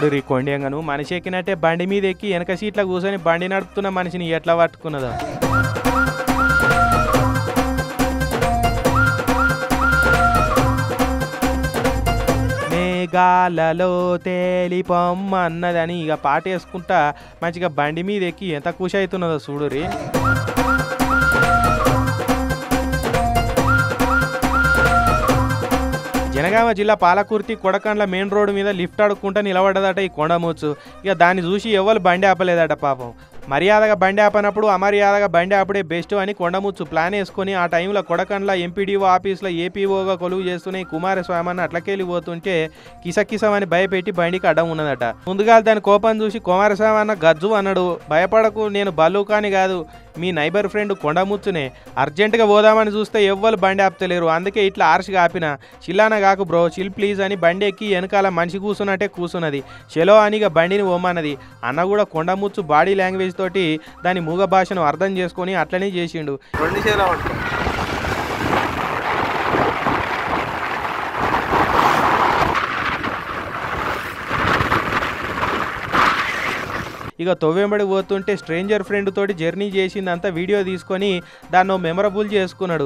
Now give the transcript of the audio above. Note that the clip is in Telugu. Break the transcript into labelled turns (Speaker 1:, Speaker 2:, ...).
Speaker 1: చూడు కొండెంగను మనిషి ఎక్కినట్టే బండి మీద ఎక్కి వెనక సీట్ల కూర్చొని బండి నడుపుతున్న మనిషిని ఎట్లా పట్టుకున్నదో. మేఘాలలో తేలిపొమ్మన్నదని ఇక పాట వేసుకుంటా మంచిగా బండి మీద ఎక్కి ఎంత ఖుషి అవుతున్నదో చూడురి. జనగామ జిల్లా పాలకుర్తి కొడకండ్ల మెయిన్ రోడ్డు మీద లిఫ్ట్ అడుక్కుంటా నిలబడ్డదట ఈ కొండముచ్చు. ఇక దాన్ని చూసి ఎవరు బండి ఆపలేదట పాపం. మర్యాదగా బండి ఆపనప్పుడు అమర్యాదగా బండి ఆపడే బెస్ట్ అని కొండముచ్చు ప్లాన్ వేసుకొని ఆ టైంలో కొడకండ్ల ఎంపీడీఓ ఆఫీస్లో ఏపీఓగా కొలువు చేస్తున్న కుమారస్వామి అన్న అట్లకెళ్ళిపోతుంటే కిసకిసమని భయపెట్టి బండికి అడ్డం ఉన్నదట. ముందుగా దాని కోపం చూసి కుమారస్వామి అన్న గజ్జు అన్నాడు, భయపడకు నేను బల్లూకాని కాదు మీ నైబర్ ఫ్రెండ్ కొండముచ్చునే, అర్జెంటుగా పోదామని చూస్తే ఎవ్వరు బండి ఆపుతలేరు, అందుకే ఇట్లా ఆర్ష్గా ఆపిన, చిల్లాన కాకు బ్రో చిల్ ప్లీజ్ అని బండి ఎక్కి వెనకాల మనిషి కూర్చున్నట్టే కూర్చున్నది. చెలో అనిగా బండిని ఓమన్నది. అన్న కూడా కొండముచ్చు బాడీ లాంగ్వేజ్ తోటి దాని మూగ భాషను అర్థం చేసుకొని అట్లనే చేసిండు. ఇక తొవ్వెంబడి పోతుంటే స్ట్రేంజర్ ఫ్రెండ్ తోటి జర్నీ చేసిందంతా వీడియో తీసుకొని దాన్ని మెమరబుల్ చేసుకున్నాడు.